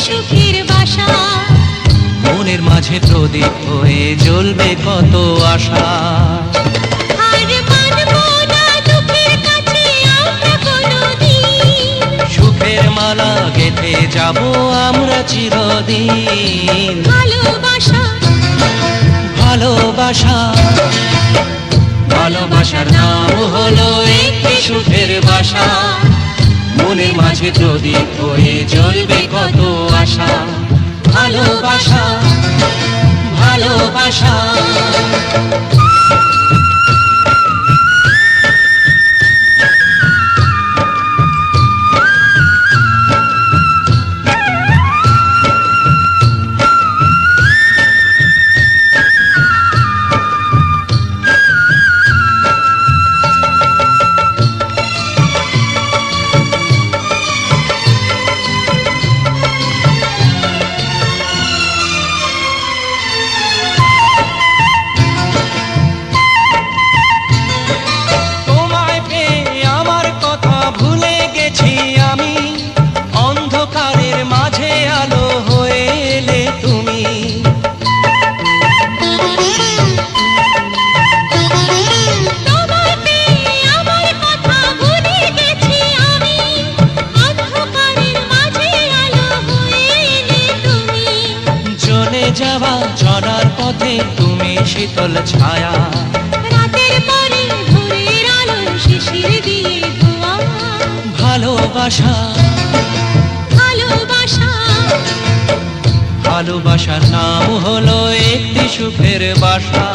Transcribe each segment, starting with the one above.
সুখের বাসা। মনের মাঝে প্রদীপ হয়ে জ্বলবে কত আশা। আর মানবো না দুঃখের কাছে আমরা কোনোদিন, সুখের মালা গেঁথে যাব আমরা চিরদিন। ভালোবাসা ভালোবাসা ভালোবাসার নাম হলো একটি সুখের বাসা। মনের মাঝে প্রদীপ হয়ে জ্বলবে কত আশা। ভালোবাসা ভালোবাসা। যাওয়া চলার পথে তুমি শীতল ছায়া। রাতের পরে ভোরের আলো শিশির দিয়ে ধোয়া। ভালোবাসা ভালোবাসা ভালোবাসার নাম হলো একটি সুখের বাসা।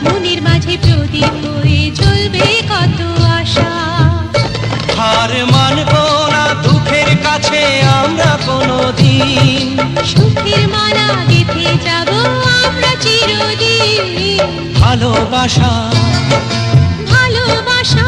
মনের মাঝে প্রদীপ হয়ে জ্বলবে কত আশা। হার মানবো না দুঃখের কাছে আমরা কোনোদিন, সুখের মালা গেঁথে যাব আমরা চিরদিন। ভালোবাসা ভালোবাসা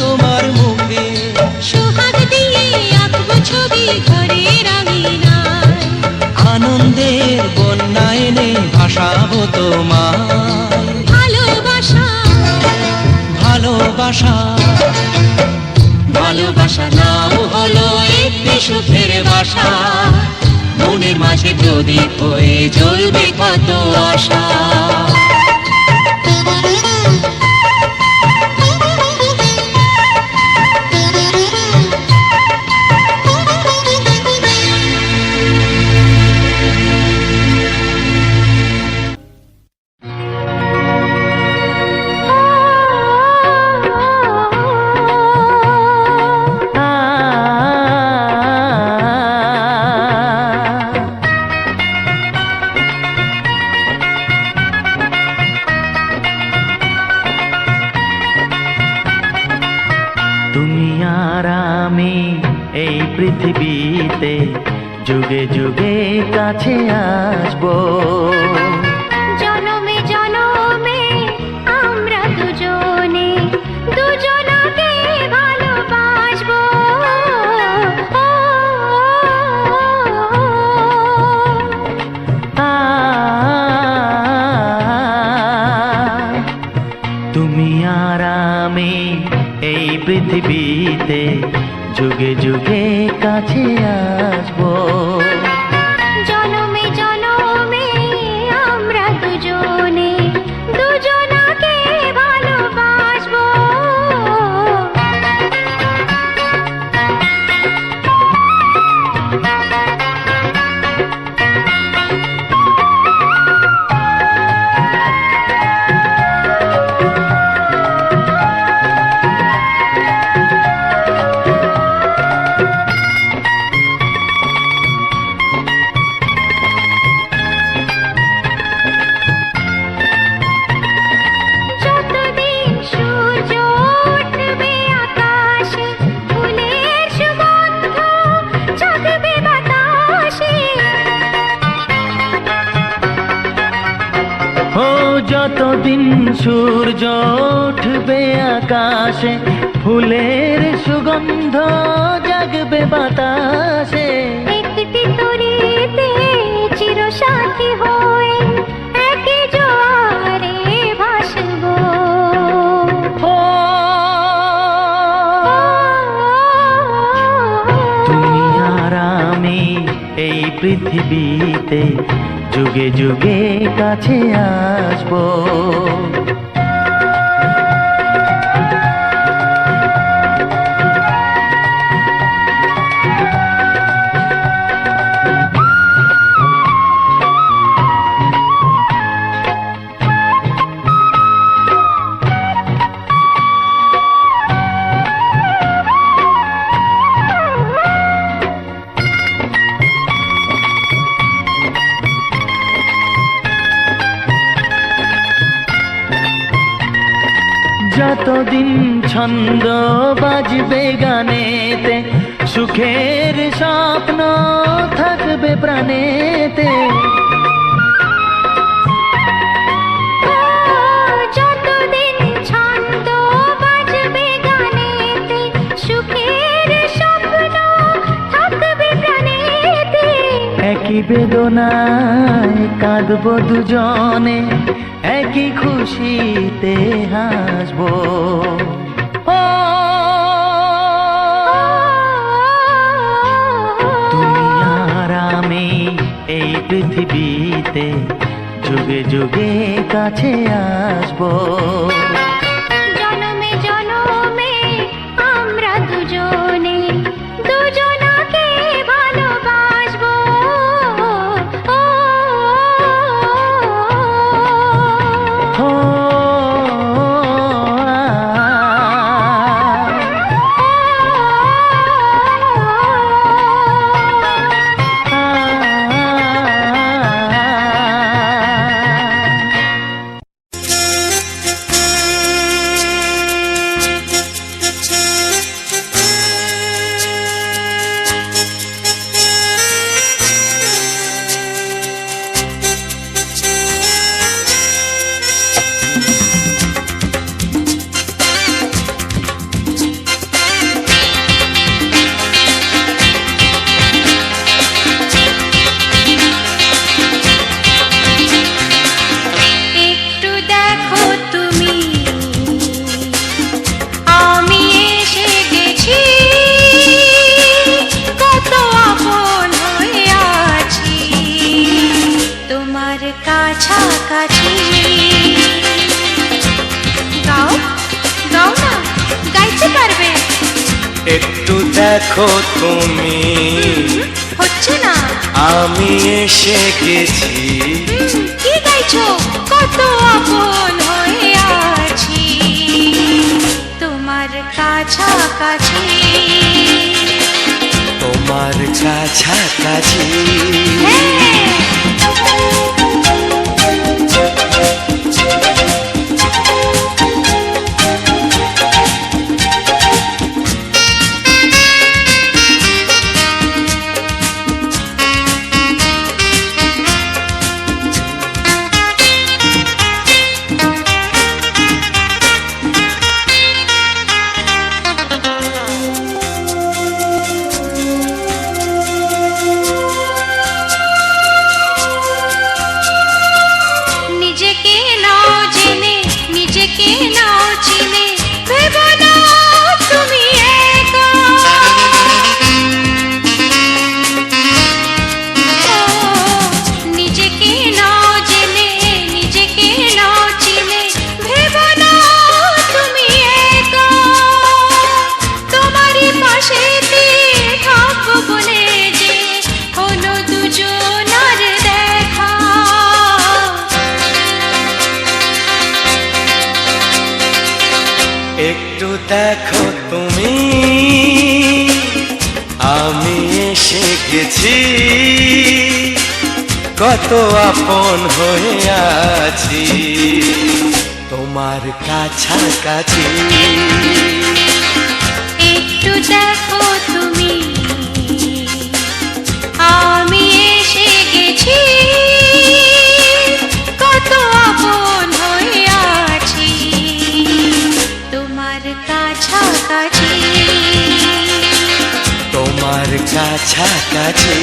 তোমার মুখে। সোহাগ দিয়ে আঁকবো ছবি ঘরের আঙিনায়। আনন্দের বন্যা এনে ভাসাবো তোমায়। ভালোবাসা ভালোবাসা ভালোবাসা নাম হলো একটি সুখের বাসা। মনের মাঝে প্রদীপ হয়ে জ্বলবে কত আশা। পৃথিবীতে যুগে যুগে কাছে আসবো। জনমে জনমে আমরা দুজনে দুজনকে ভালোবাসবো। তুমি আর আমি এই পৃথিবীতে যুগে যুগে কাছে আসবো। জনমে জনমে আমরা দুজনে দুজনকে ভালোবাসবো। আকাশে, ফুলের সুগন্ধ জাগবে বাতাসে। একটি তরিতে চিরসাথী হয়ে একই জোয়ারে ভাসবো। ও তুমি আর আমি এই পৃথিবীতে যুগে যুগে কাছে আসবো। যতদিন ছন্দ বাজবে গানেতে, সুখের স্বপ্ন থাকবে প্রাণেতে। যতদিন ছন্দ বাজবে গানেতে, সুখের স্বপ্ন থাকবে প্রাণেতে। একই বেদনায় কাঁদবো দুজনে, একই খুশিতে হাসবো। ও তুমি আর আমি এই পৃথিবীতে যুগে যুগে কাছে আসবো। জনমে জনমে আমরা দুজনে দুজনাকে ভালোবাসবো। ও একটু দেখো তুমি, আমি এসে গেছি, কত আপন হয়ে আছি তোমার কাছাকাছি। গাও গাও না, গাইতে পারবে? একটু দেখো তুমি, হচ্ছে না। আমি এসে গেছি, কি গাইছো? কত আপন হয়ে আছি তোমার কাছাকাছি। তোমার কাছাকাছি। নিজেকে নাও জেনে, নিজেকে নাও চিনে, ভেবো না তুমি একা। নিজেকে নাও জেনে, নিজেকে নাও চিনে, ভেবো না তুমি একা। তোমারই পাশেতে থাকবো বলে যে হলো দুজনার দেখা। একটু দেখো তুমি, আমি এসে গেছি, কত আপন হয়ে আছি তোমার কাছাকাছি। একটু দেখো তুমি, আমি এসে গেছি, কত আপন হয়ে আছি তোমার কাছাকাছি তোমার কাছাকাছি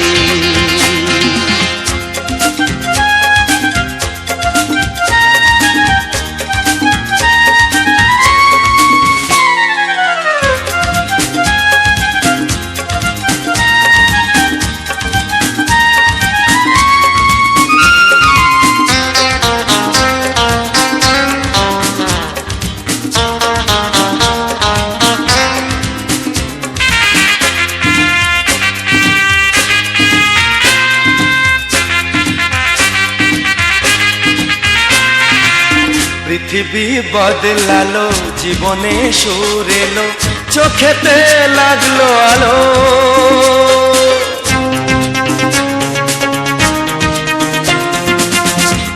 পৃথিবী বদলালো জীবনে সুর এলো চোখেতে লাগলো আলো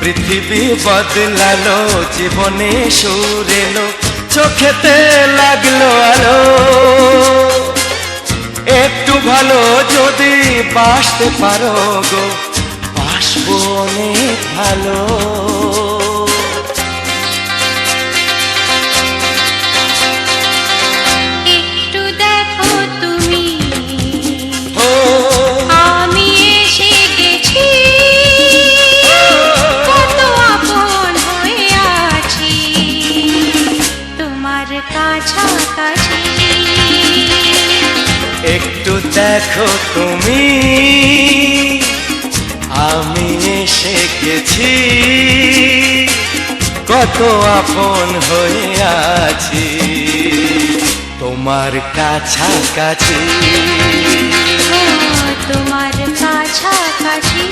পৃথিবী বদলালো জীবনে সুর এলো চোখেতে লাগলো আলো একটু ভালো যদি বাসতে পারো গো বাসবো অনেক ভালো একটু দেখো তুমি আমি এসে গেছি কত আপন হয়ে আছি তোমার কাছাকাছি একটু দেখো তুমি আমি এসে গেছি কত আপন হয়ে আছি তোমার কাছাকাছি তোমার কাছাকাছি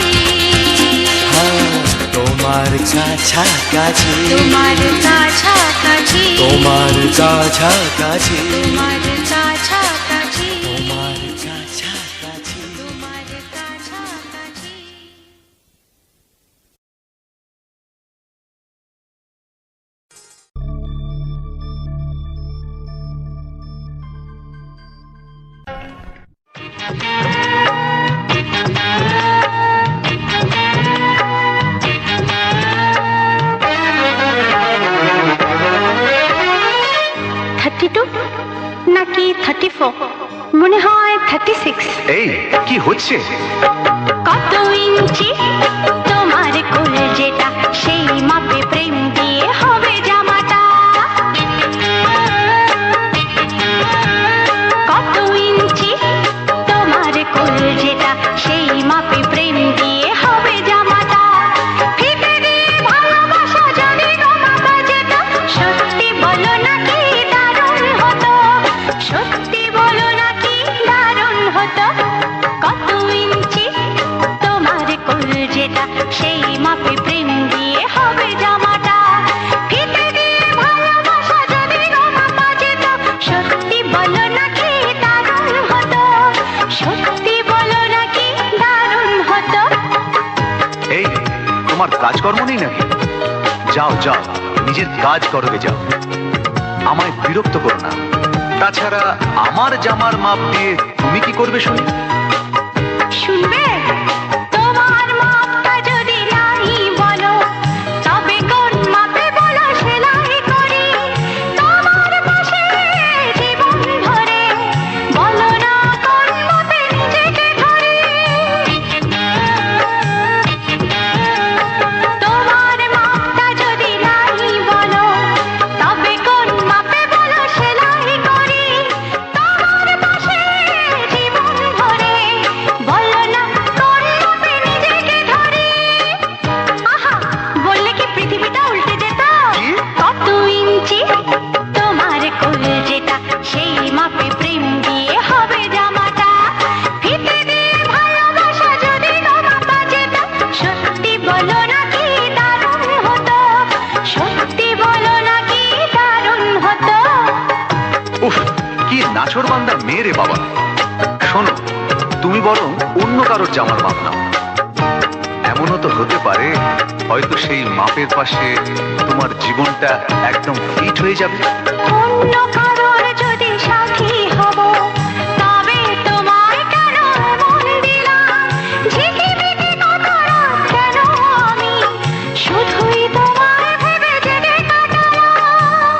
তোমার কাছাকাছি তোমার কাছাকাছি তোমার কাছাকাছি তোমার কাছাকাছি তোমার কাছাকাছি তোমার কাছাকাছি নাকি 34 মনে হয় 36 এই কি হচ্ছে কত ইঞ্চি তোমার কোল যেটা সেই মাপে প্রেম দিয়ে হবে জামাটা কত ইঞ্চি তোমার কোল যেটা সেই মাপে প্রেম দিয়ে হবে জামাটা ফিতে দিয়ে ভালোবাসা যদি গোমাপা যেত সত্যি বলো নাকি দারুণ হতো সত্যি বলো নাকি দারুণ হতো কত ইঞ্চি তোমার কোল যেটা সেই মাপে প্রেম দিয়ে হবে জামাটা ফিতে দিয়ে ভালোবাসা যদি গোমাপা যেত সত্যি বলো নাকি দারুণ হতো সত্যি বলো নাকি দারুণ হতো এই তোমার কাজকর্ম নেই নাকি যাও যাও নিজের কাজ করবে যাও আমায় বিরক্ত করো না তাছাড়া আমার জামার মাপ দিয়ে তুমি কি করবে শুনি শুনবে তোমার মাপটা যদি নাই বলো তবে কোন মাপে বলো সেলাই করি তোমার পাশে জীবন ভরে বলো না কোন মাপে নিজেকে ধরি তোমার মাপটা যদি নাই বলো তবে কোন মাপে বলো সেলাই করি তোমার পাশে জীবন ভরে বলো না কোন মাপে নিজেকে ধরি আহা বললে কি পৃথিবীটা উল্টে যেত কত ইঞ্চি তোমার কোল যেটা সেই মাপে প্রেম দিয়ে হবে জামাটা ফিতে দিয়ে ভালোবাসা যদি গোমাপা যেত সত্যি বলো নাকি দারুণ হতো সত্যি বলো নাকি দারুণ হতো উফ কি নাছোড়বান্দা মেয়ে রে বাবা শোনো তুমি বরং অন্য কারোর জামার মাপ নাও এমনও তো হতে পারে হয়তো সেই মাপের পাশে তোমার জীবনটা একদম ফিট হয়ে যাবে অন্য কারোর যদি সাথী হব তবে তোমায় কেন মন দিলাম ঝিকিমিকি কত রাত কেন আমি শুধুই তোমায় ভেবে জেগে কাটালাম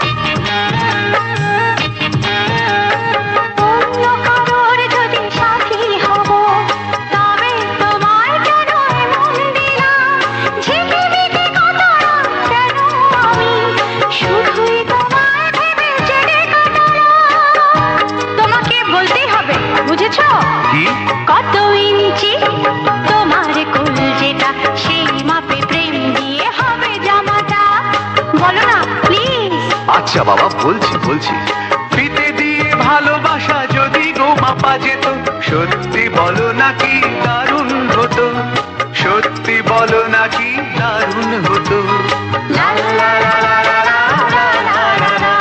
আচ্ছা বাবা, বলছি বলছি। ফিতে দিয়ে ভালোবাসা যদি গো মাপা যেত, সত্যি বলো নাকি দারুণ হতো, সত্যি বলো নাকি দারুণ হতো। লা লা লা লা লা লা লা লা লা।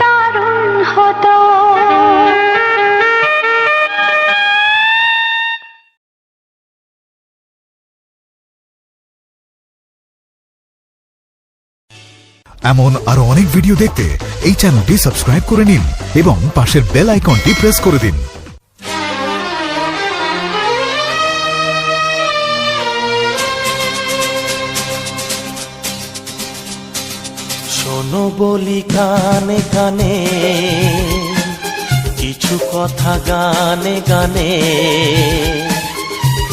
দারুণ হতো। এমন আরো অনেক ভিডিও দেখতে এই চ্যানেলটি সাবস্ক্রাইব করে নিন এবং পাশের বেল আইকনটি প্রেস করে দিন। শোনো বলি কানে কানে, কিছু কথা গানে গানে,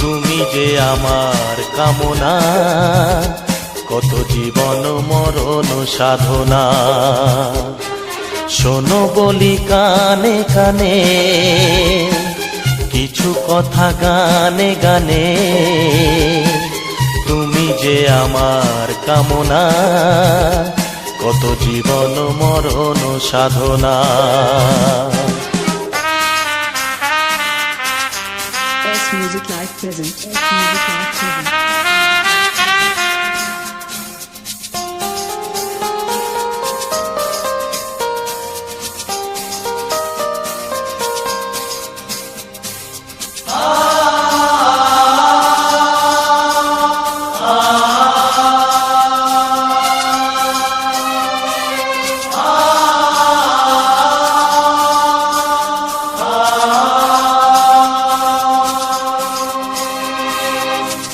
তুমি যে আমার কামনা, কত জীবন মরণ সাধনা। শোনো বলি কানে কানে, কিছু কথা গানে গানে, তুমি যে আমার কামনা, কত জীবন মরণ সাধনা। S Music Live present. S Music Live present.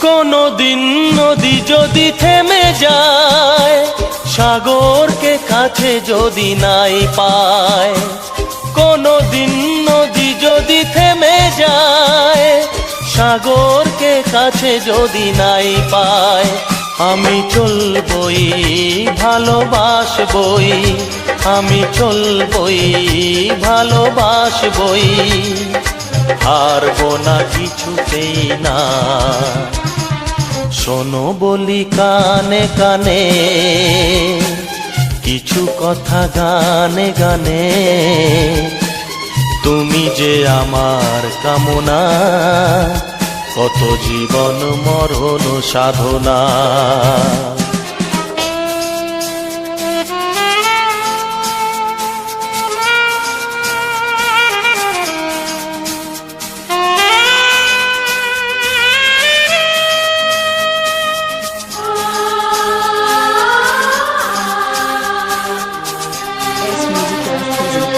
কোনদিন নদী যদি থেমে যায়, সাগরকে কাছে যদি নাই পায়, কোনদিন নদী যদি থেমে যায়, সাগরকে কাছে যদি নাই পায়, আমি চলবই ভালোবাসবই, আমি চলবই ভালোবাসবই, হারবো না কিছুতেই না। শোনো বলি কানে কানে, কিছু কথা গানে গানে, তুমি যে আমার কামনা, কত জীবন মরণ সাধনা। S Music Live present.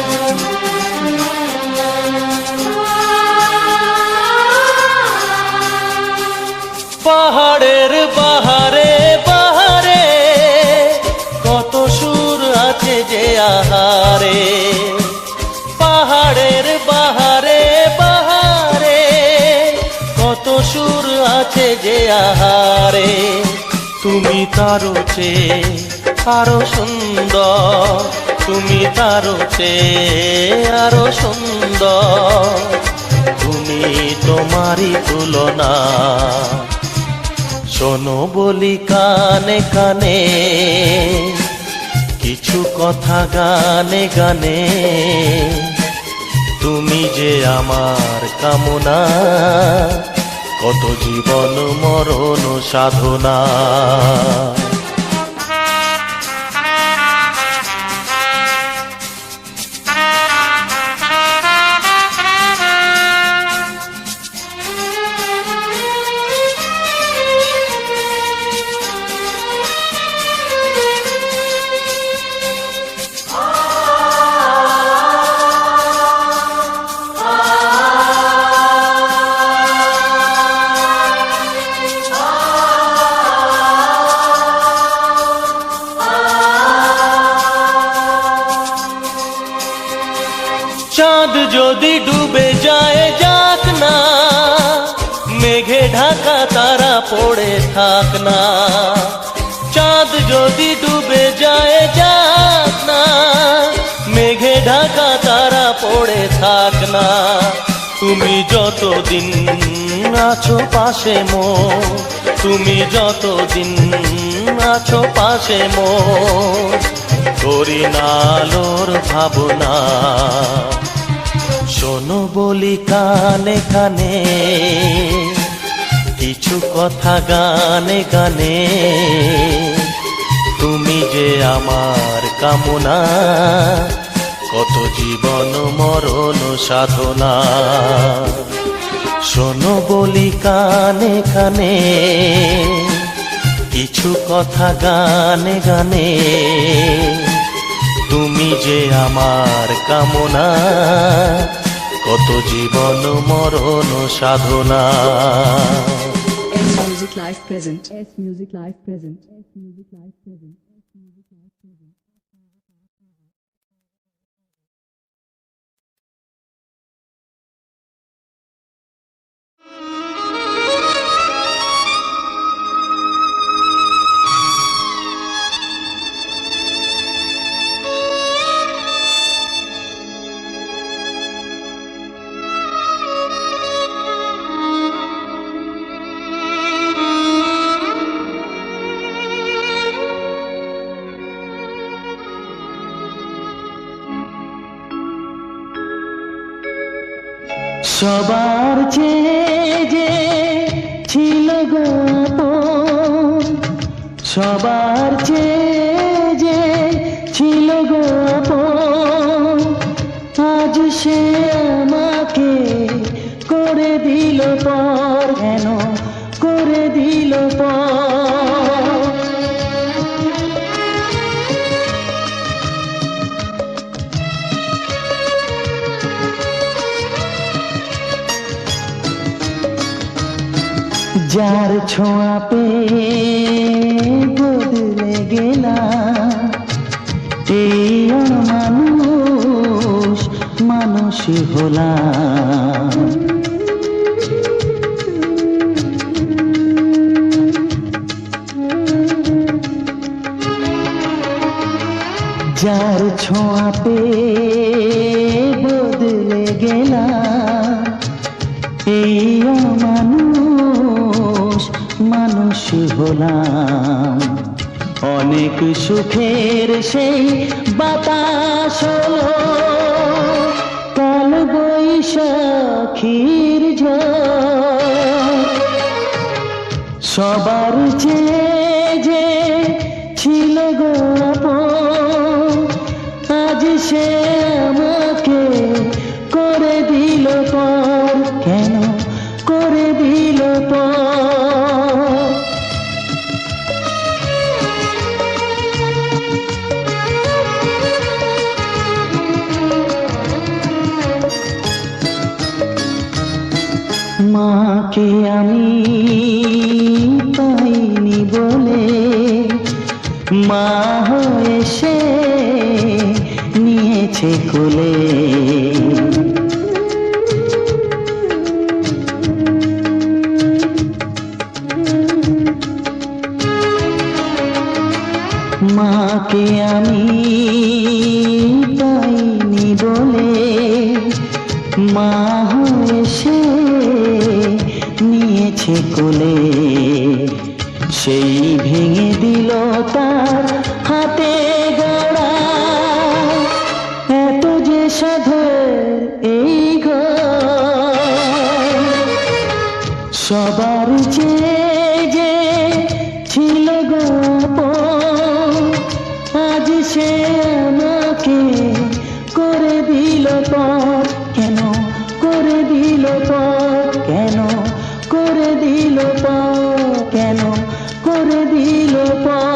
পাহাড়ের বাহারে বাহারে, কত সুর আছে যে আহারে, পাহাড়ের বাহারে বাহারে, কত সুর আছে যে আহারে, তুমি তারও চেয়ে আরো সুন্দর, তুমি তারও চেয়ে আরো সুন্দর, তুমি তোমারই তুলনা। শোনো বলি কানে কানে, কিছু কথা গানে গানে, তুমি যে আমার কামনা, কত জীবন মরণ সাধনা। চাঁদ যদি ডুবে যায় যাক না, মেঘে ঢাকা তারা পড়ে থাক না, চাঁদ যদি ডুবে যায় যাক না, মেঘে ঢাকা তারা পড়ে থাক না, তুমি যতদিন আছো পাশে মোর, তুমি যতদিন আছো পাশে মোর, করি না আলোর ভাবনা। শোনো বলি কানে কানে, কিছু কথা গানে গানে, তুমি যে আমার কামনা, কত জীবন মরণ সাধনা। শোনো বলি কানে কানে, কিছু কথা গানে গানে, তুমি যে আমার কামনা, কত জীবন মরণ সাধনা। S Music Live present. S Music Live present. S Music Live present. S Music Live present. সবার চেয়ে যে ছিল গো আপন, সবার চেয়ে যে ছিল গো আপন, আজ সে আমাকে করে দিল পর, কেন করে দিল পর। যার ছোঁয়া পেয়ে বদলে গেলাম, এই মানুষ মানুষ হলাম। যার ছোঁয়া পেয়ে বদলে গেলাম, এই মানুষ মানুষ হলাম। অনেক সুখের সেই বাতাস হলো, কাল বৈশাখীর ঝড়। সবার চেয়ে যে ছিল গো আপন, আজ সে আমাকে করে দিল পর, কেন করে দিল পর। মাকে আমি পাইনি বলে, মা হয়ে সে নিয়েছে কোলে। মাকে আমি পাইনি বলে, মা হয়ে সে নিয়েছে কোলে। সেই ভেঙে দিল তার হাতে গড়া, এত যে সাধের এই ঘর। সবার চেয়ে যে ছিল গো আপন, আজ সে আমাকে করে দিল পর, কেন করে দিল পর, কেন করে দিল পর, কেন করে দিল পর।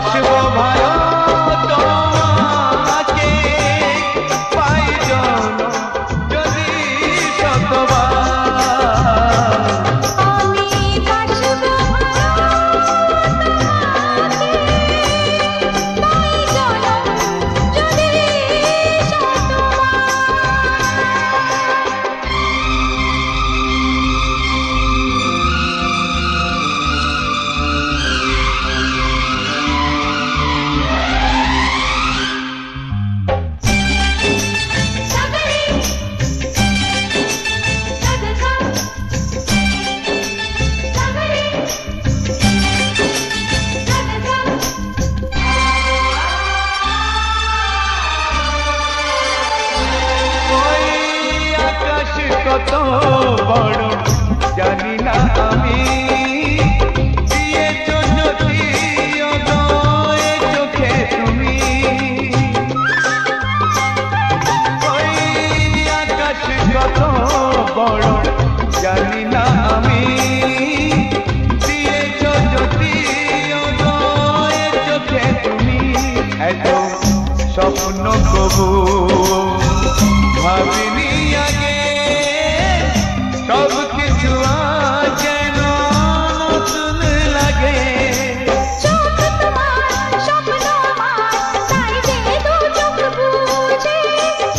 বাসবো ভালো তোমাকে পাই জনম যদি শতবার। আমি বাসবো তাই জনম যদি ওই আকাশ কত বড় জানি না আমি, দিয়েছো যদি অদয় চোখে তুমি। ওই আকাশ কত বড় জানি না আমি, দিয়েছো যদি অদয় চোখে তুমি। এত স্বপ্ন কবু ভাবিনি আগে, সব কিছু আজ যেন নতুন লাগে। চোখ তোমার স্বপ্ন আমার, তাই যে দু চোখ বুঝে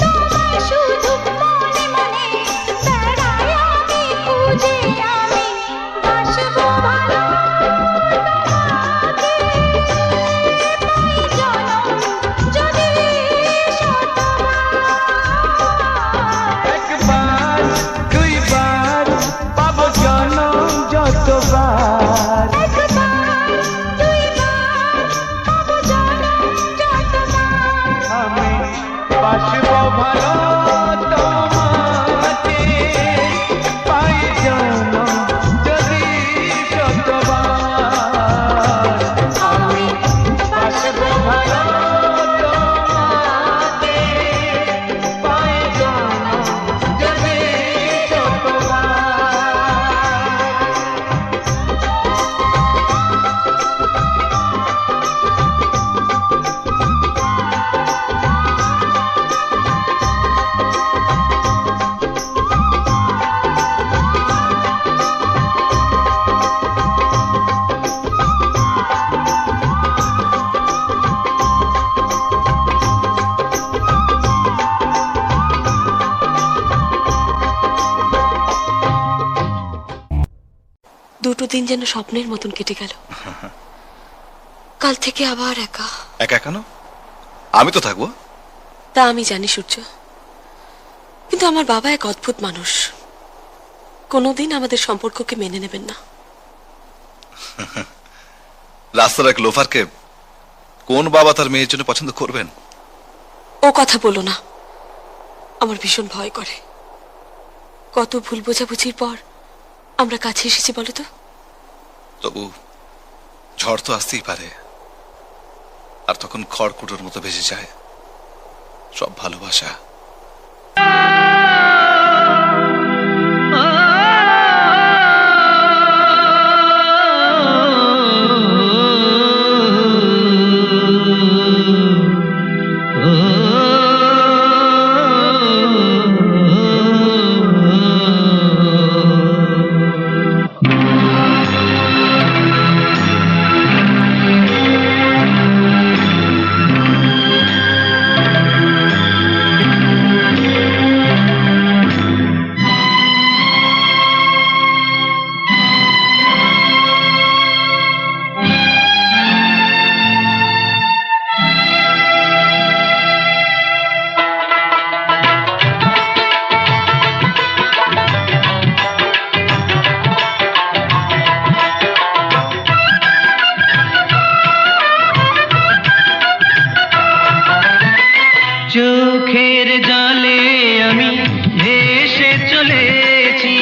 তোমায় শুধু মনে মনে বেড়াই আমি খুঁজে। আমি বাসবো ভালো তোমাকে পাই জনম যদি শতবার। একবার দুইবার পাবো জনম যতবার। একবার দুইবার পাবো জনম যতবার। আমি বাসবো ভালো তোমাকে পাই জনম যদি শতবার। আমি বাসবো ভালো তোমাকে পাই জনম যদি শতবার। দুটো দিন যেন স্বপ্নের মতন কেটে গেল। কাল থেকে আবার একা। একা কেন? আমি তো থাকবো। তা আমি জানি সূর্য, কিন্তু আমার বাবা এক অদ্ভুত মানুষ, কোনোদিন আমাদের সম্পর্ককে মেনে নেবেন না। রাস্তার এক লোফারকে কোন বাবা তার মেয়ের জন্য পছন্দ করবেন? ও কথা বলো না, আমার ভীষণ ভয় করে। কত ভুল বোঝাবুঝির পর আমরা কাছে এসেছি বলো তো। তবু ঝড় তো আসতেই পারে, আর তখন খড়কুটোর মতো ভেসে যায় সব ভালোবাসা। চোখের জলে আমি ভেসে চলেছি,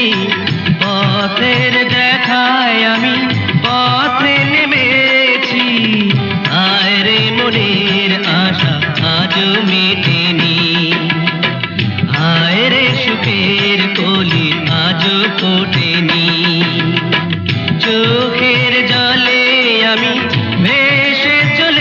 পথের দেখায় আমি পথে নেমেছি। আয় রে মনের আশা আজও মেটেনি, আয় রে সুখের কলি আজও ফোটেনি। চোখের জলে আমি ভেসে চলে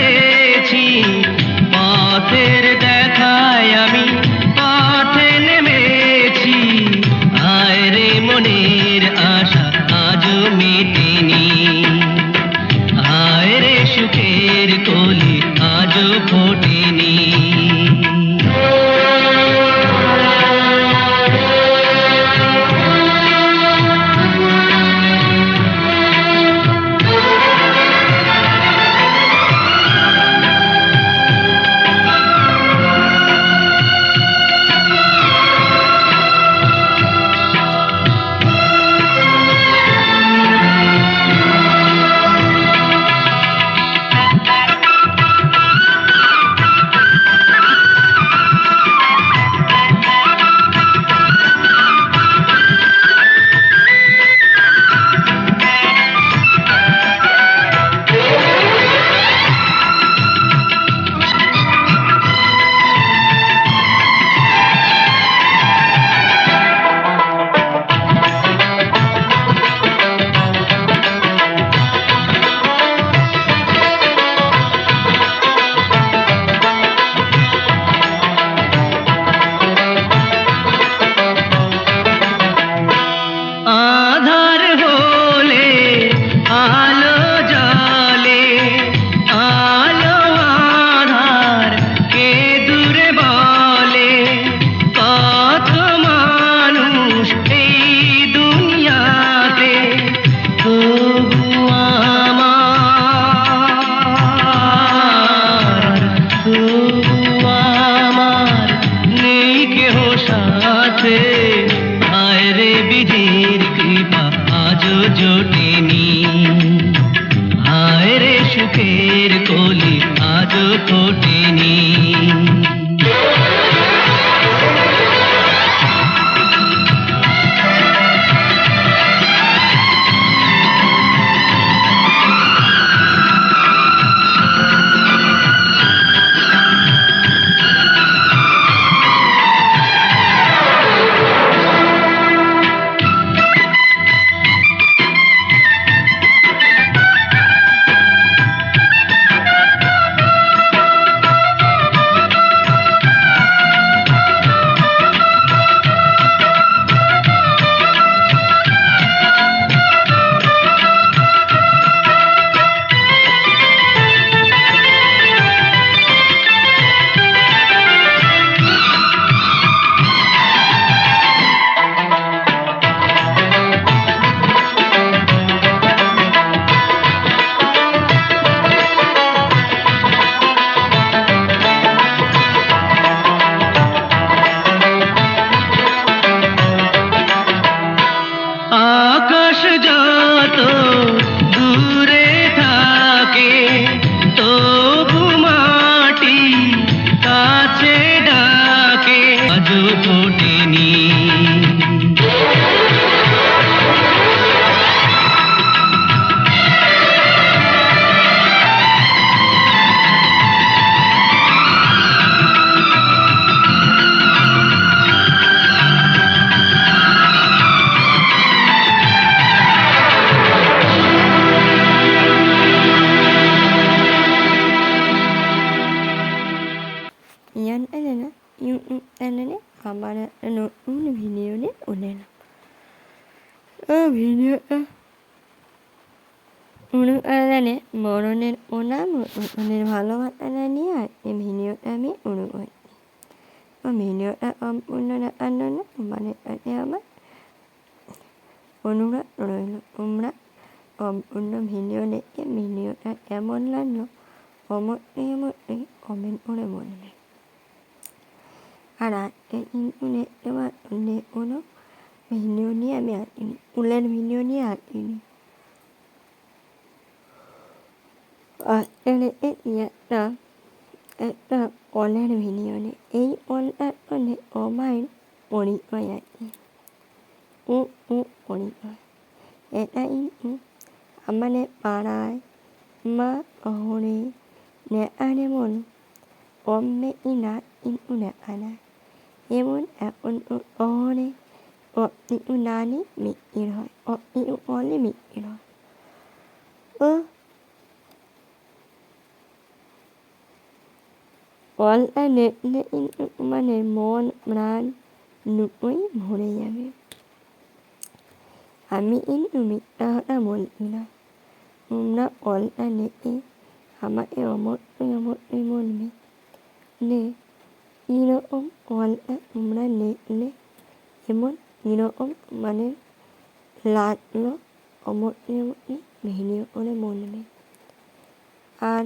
সাথে হায় রে বিধির কৃপা আজও জোটেনি হায় রে সুখের কলি আজও ফোটেনি আকাশ যত দূরে থাকে তবু মাটি কাছে ডাকে আজও ফোটেনি Yan alana yung alana kamara ano una video ne unena video una alane moroner una uner ভালোবাসা নিয়ে এই ভিডিওটা আমি অনুকরি ভিডিওটা সম্পূর্ণ আনন্দ মানে আমার অনুরোধ রইল তোমরা সম্পূর্ণ ভিডিও দেখে ভিডিওটা কেমন লাগলো অবশ্যই কমেন্ট করে বলবে আর আজকে কিন্তু দেখতে পাচ্ছি কোনো ভিডিও নিয়ে আমি আসিনি ফুলের ভিডিও নিয়ে আসিনি আজকে দেখেছি একটা কলের ভিডিও নিয়ে এই কলটার মানে আমার পরিচয় আছে পরিচয় এটা কিন্তু আমাদের পাড়ায় মা শহরে নেআনে মন কমবে কিনা কিন্তু দেখা যায় যেমন এখন তো শহরে প্রতিটি নারী বিক্রি হয় প্রতিটি ফলে বিক্রি হয় ফলটা দেখলে কিন্তু মানে মন প্রাণ দুটোই ভরে যাবে আমি কিন্তু মিথ্যা কথা বলছি না তোমরা ফলটা দেখে আমাকে অবশ্যই বলবে যে কীরকম ফলটা তোমরা দেখলে এবং কীরকম মানে লাগলো অবশ্যই ভিডিও করে বলবে আর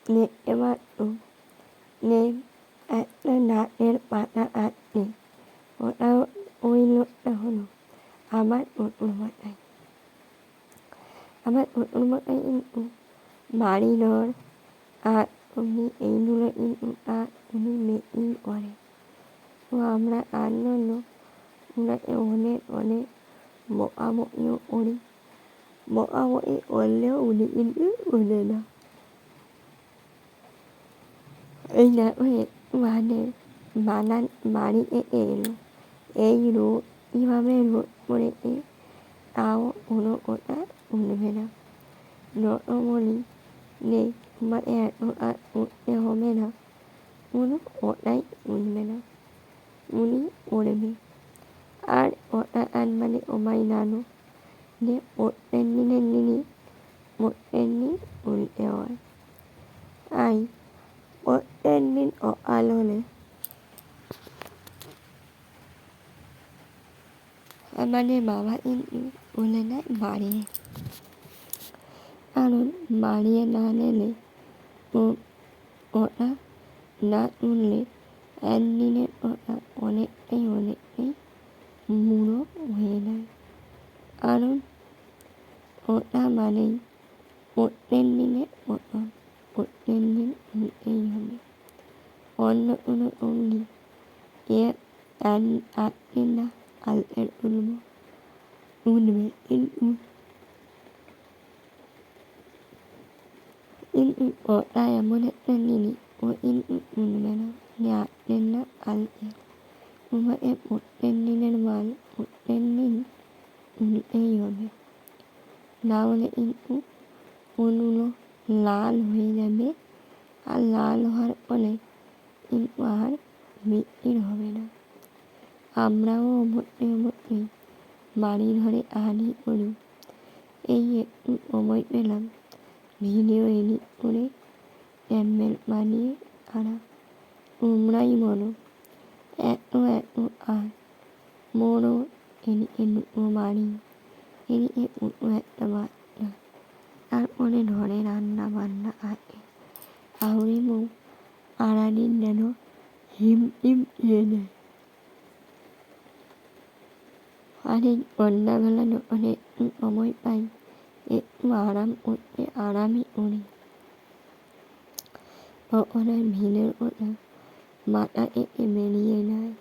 দেখতে পাচ্ছ যে একটা নাচের পাতা আছে ওটাও ওই লোকটা হলো আমার শ্বশুরমশাই আমার শ্বশুরমশাই কিন্তু বাড়ি ঘর আর উনি এইগুলো কিন্তু আর উনি মেকিং করে তো আমরা তার জন্য ওনাকে অনেক অনেক বকাবকিও করি বকাবকি করলেও উনি কিন্তু শুনে না এই দেখো মানে বানান বাড়ি থেকে এলো এই রোদ কীভাবে রোদ পড়েছে তাও কোনো কথা শুনবে না যত বলি যে তোমার এত আর করতে হবে না কোনো কথাই শুনবে না উনি পড়বে আর কথা আর মানে ওমাই নানো যে প্রত্যেক দিনের দিনই প্রত্যেক দিন উল্টে হয় তাই প্রত্যেক দিন সকাল হলে আমাদের বাবা কিন্তু বলে নেয় মারিয়ে, কারণ মারিয়ে না নিলে ওটা না তুললে একদিনের ওটা অনেকটাই মুড়ো হয়ে যায়। কারণ ওটা মানেই প্রত্যেক দিনের মতন প্রত্যেক দিন উঠতেই হবে। অন্য কোনো অমনি এর আজকে না কালকে উঠবে, কিন্তু ওটা এমন একটা জিনিস ও কিন্তু উঠবে না, আজকে না কালকে। তোমাকে প্রত্যেক দিনের মাল প্রত্যেক দিন উঠতেই হবে, না হলে কিন্তু কোনগুলো লাল হয়ে যাবে, আর লাল হওয়ার ফলে কিন্তু আর বিক্রি হবে না। আমরাও অবশ্যই বাড়ি ঘরে আনি করি। এই একটু সময় পেলাম ভিডিও এডিট করে চ্যানেল বানিয়ে আনা। তোমরাই বলো এত আর মোড়ও এদিকে দুটো বাড়ি, এদিকে দুটো একটা বাচ্চা, তারপরে ঘরে রান্না বান্না আছে। আউরি বউ সারাদিন যেন হিমটিম খেয়ে নেয়। আর এই সন্ধ্যাবেলা যখন একটু সময় পাই একটু আরাম করতে আরামই করি। তখন আর ভিড়ের কথা মাথা থেকে বেরিয়ে যায়।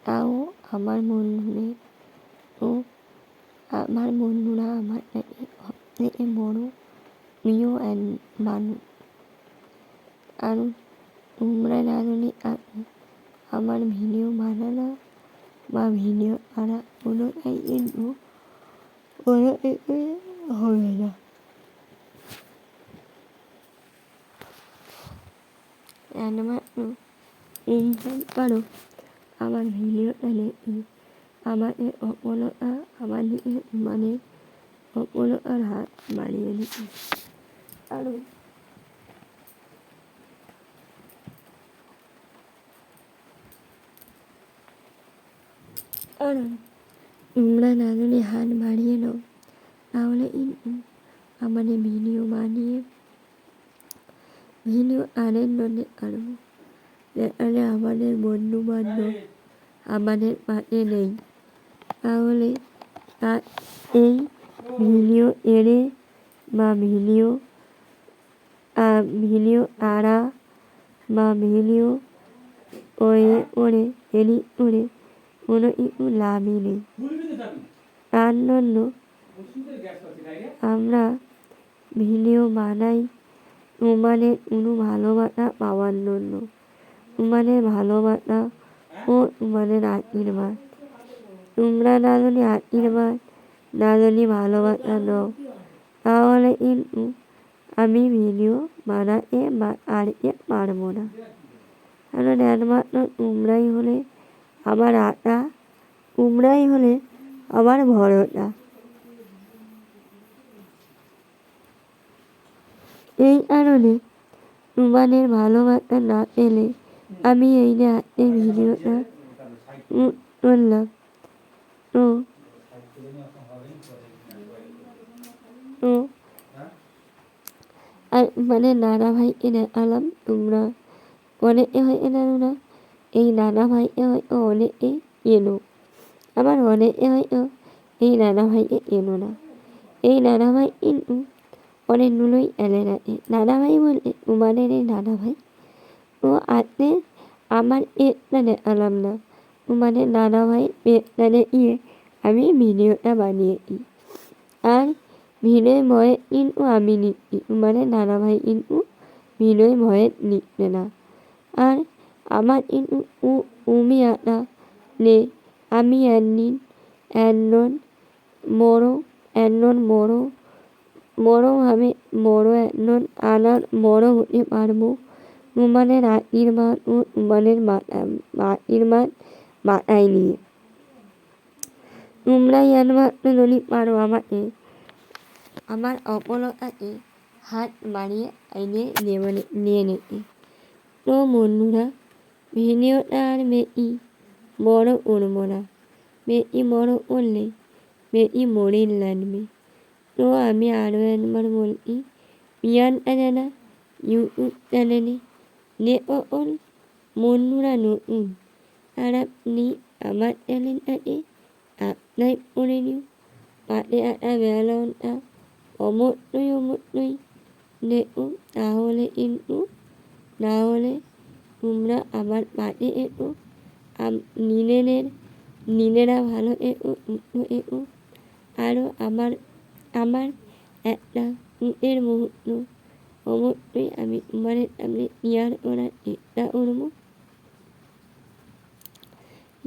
তাও আমার বন্ধুরা আমার কাছে সবথেকে বড় প্রিয় মানুষ। কারণ তোমরা না যদি আমার ভিডিও বানানো বা ভিডিও করা কোনোটাই কিন্তু কোনো কিছুই হবে না। একমাত্র এইটাই কারণ আমার ভিডিওটা দেখে আমাকে সফলতা আমার দিকে মানে সফলতার হাত বাড়িয়ে দিতে। কারণ তোমরা না যদি হাত বাড়িয়ে নাও তাহলে কিন্তু আমাদের ভিডিও বানিয়ে ভিডিও আনন্দ পারবো। যেখানে আমাদের বন্ধু বান্ধব আমাদের পাশে নেই, তাহলে এই ভিডিও এড়ে বা ভিডিও আড়া বা ভিডিও করে এডিট করে কোনো কিছু লাভই নেই। তার জন্য আমরা ভিডিও বানাই তোমাদের কোনো ভালোবাসা পাওয়ার জন্য, তোমাদের ভালোবাসা ও তোমাদের আশীর্বাদ। তোমরা না যদি আশীর্বাদ না যদি ভালোবাসা দাও তাহলে কিন্তু আমি ভিডিও বানাতে বা আনতে পারবো না। কারণ একমাত্র তোমরাই হলে আমার আশা, তোমরাই হলে আমার ভরসা। এই কারণে তোমাদের ভালোবাসা না পেলে আমি এই যে আজকে ভিডিওটা করলাম, তো আর মানে নানা ভাইকে দেখালাম, তোমরা অনেকে হয়তো জানো না, এই নানা ভাইকে হয়তো অনেকে এলো, আবার অনেকে হয়তো এই নানা ভাইকে এলো না। এই নানা ভাই কিন্তু অনেকগুলোই এলে রাখে। নানা ভাই বলতে তোমাদের এই নানা ভাই তো আজকে আমার একটা দেখালাম না, তোমাদের নানা ভাই পেটটা দেখিয়ে আমি ভিডিওটা বানিয়েছি। আর ভিডিও ভয়ে কিন্তু আমি নিচ্ছি, তোমাদের নানা ভাই কিন্তু ভিডিও ভয়ে নিচ্ছে না। আর আমার কিন্তু তুমি একটা নেই, আমি একদিন বড়োভাবে একজন আনার বড়ো হতে পারবো তোমাদের আশীর্বাদ ও তোমাদের আশীর্বাদ মাথায় নিয়ে। তোমরাই একমাত্র যদি পারো আমাকে আমার সফলতাকে হাত বাড়িয়ে নিয়ে নিতে। তো বন্ধুরা ভিডিওটা আর বেশি বড় করবো না, বেটি বড় করলে বেটি মরিল লাগবে। তো আমি আরও একবার বলছি, পিয়ান আজানা ইউটিউব চ্যানেলে যে সকল বন্ধুরা নতুন আর আপনি আমার চ্যানেলটাকে সাবস্ক্রাইব করে নিন, পাশে একটা বেল আইকনটা অবশ্যই দেখুন, তাহলে কিন্তু তোমরা আমার পাশে একটু নিজেরা ভালো একটু সুস্থ একটু আরও আমার একটা সুখের মুহূর্ত অবশ্যই আমি তোমাদের সামনে শেয়ার করার চেষ্টা করবো।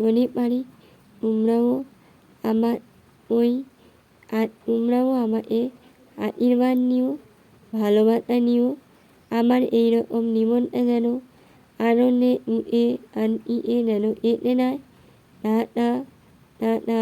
যদি পারি তোমরাও আমাকে আশীর্বাদ নিও, ভালোবাসা নিও। আমার এইরকম জীবনটা যেন আনন্দে যেন এতে নাই। Tata tata.